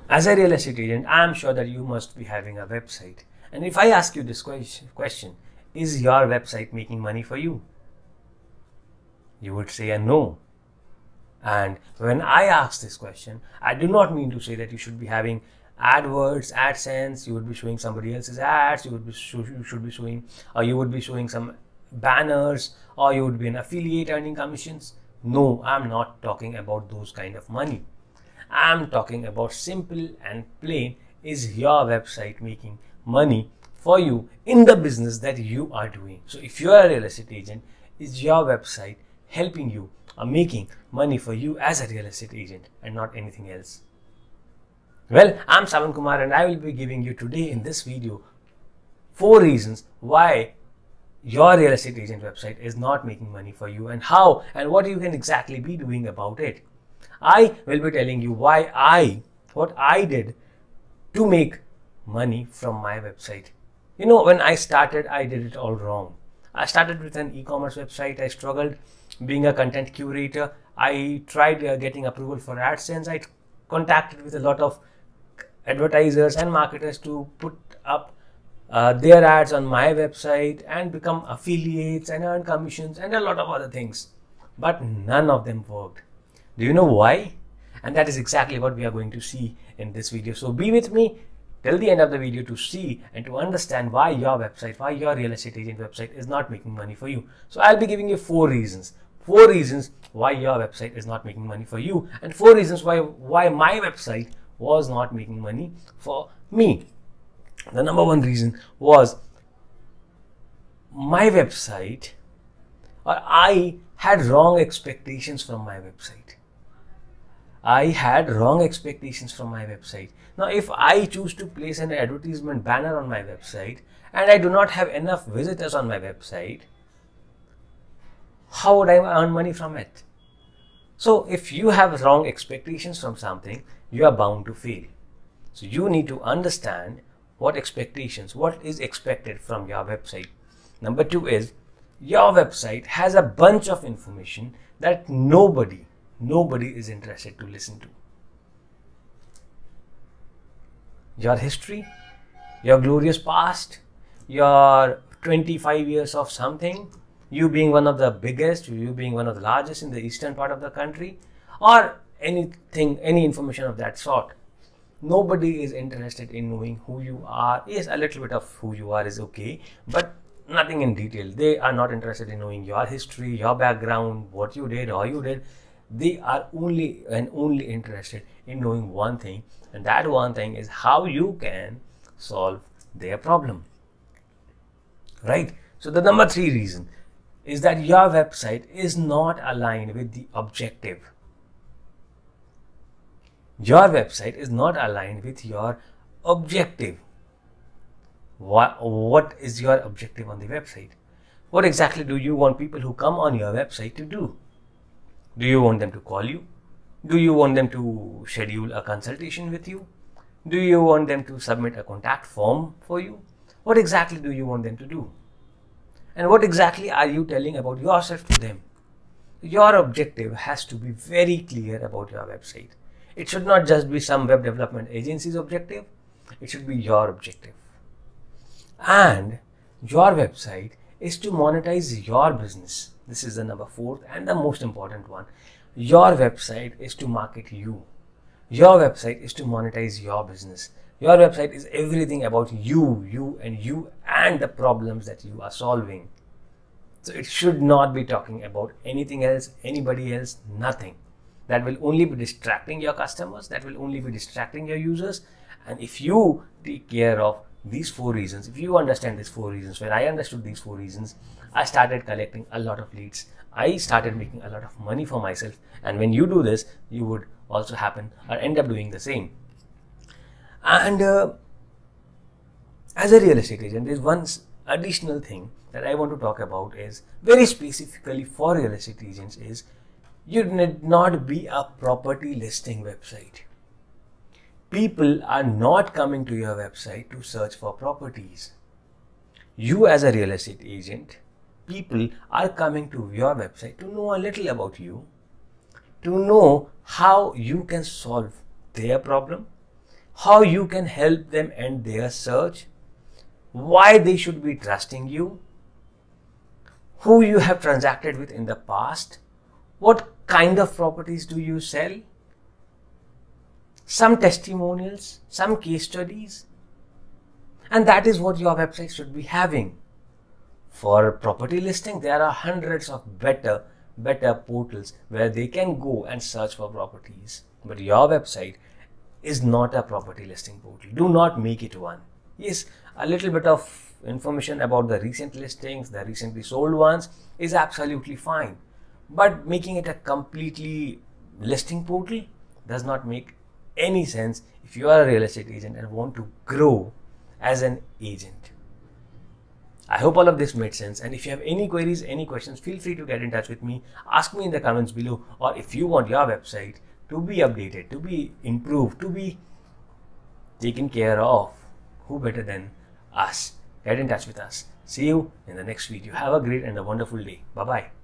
As a real estate agent, I am sure that you must be having a website. And if I ask you this question, is your website making money for you? You would say a no. And when I ask this question, I do not mean to say that you should be having AdWords, AdSense, you would be showing somebody else's ads, you should be showing, or you would be showing some banners, or you would be an affiliate earning commissions. No, I'm not talking about those kind of money. I'm talking about simple and plain, is your website making money for you in the business that you are doing? So if you are a real estate agent, is your website helping you or making money for you as a real estate agent and not anything else? Well, I'm Sawan Kumar and I will be giving you today in this video 4 reasons why your real estate agent website is not making money for you, and how and what you can exactly be doing about it. I will be telling you what I did to make money from my website. You know, when I started, I did it all wrong. I started with an e-commerce website. I struggled being a content curator. I tried getting approval for AdSense. I contacted with a lot of advertisers and marketers to put up their ads on my website and become affiliates and earn commissions and a lot of other things. But none of them worked. Do you know why? And that is exactly what we are going to see in this video. So be with me till the end of the video to see and to understand why your website, why your real estate agent website is not making money for you. So I'll be giving you 4 reasons. 4 reasons why your website is not making money for you, and 4 reasons why my website was not making money for me. The number 1 reason was my website, or I had wrong expectations from my website. I had wrong expectations from my website. Now, if I choose to place an advertisement banner on my website and I do not have enough visitors on my website, how would I earn money from it? So if you have wrong expectations from something, you are bound to fail. So you need to understand what is expected from your website. Number 2 is, your website has a bunch of information that nobody is interested to listen to. Your history, your glorious past, your 25 years of something, you being one of the biggest, you being one of the largest in the eastern part of the country, or anything, any information of that sort. Nobody is interested in knowing who you are. Yes, a little bit of who you are is okay, but nothing in detail. They are not interested in knowing your history, your background, what you did, how you did. They are only interested in knowing one thing, and that one thing is how you can solve their problem. Right? So the number 3 reason is that your website is not aligned with the objective. Your website is not aligned with your objective. What is your objective on the website? What exactly do you want people who come on your website to do? Do you want them to call you? Do you want them to schedule a consultation with you? Do you want them to submit a contact form for you? What exactly do you want them to do? And what exactly are you telling about yourself to them? Your objective has to be very clear about your website. It should not just be some web development agency's objective. It should be your objective. And your website is to monetize your business. This is the number 4th and the most important one. Your website is to market you. Your website is to monetize your business. Your website is everything about you and the problems that you are solving. So it should not be talking about anything else, anybody else, nothing. That will only be distracting your customers. That will only be distracting your users. And if you take care of these 4 reasons, if you understand these 4 reasons, when I understood these 4 reasons, I started collecting a lot of leads. I started making a lot of money for myself. And when you do this, you would also happen or end up doing the same. And as a real estate agent, there's one additional thing that I want to talk about, is very specifically for real estate agents, is you need not be a property listing website. People are not coming to your website to search for properties. You as a real estate agent, people are coming to your website to know a little about you, to know how you can solve their problem, how you can help them end their search, why they should be trusting you, who you have transacted with in the past, what kind of properties do you sell, some testimonials, some case studies. And that is what your website should be having. For property listing, there are hundreds of better portals where they can go and search for properties. But your website is not a property listing portal. Do not make it one. Yes, a little bit of information about the recent listings, the recently sold ones is absolutely fine. But making it a completely listing portal does not make any sense if you are a real estate agent and want to grow as an agent. I hope all of this made sense, and if you have any queries, any questions, feel free to get in touch with me. Ask me in the comments below, or if you want your website to be updated, to be improved, to be taken care of, who better than us? Get in touch with us. See you in the next video. Have a great and a wonderful day. Bye-bye.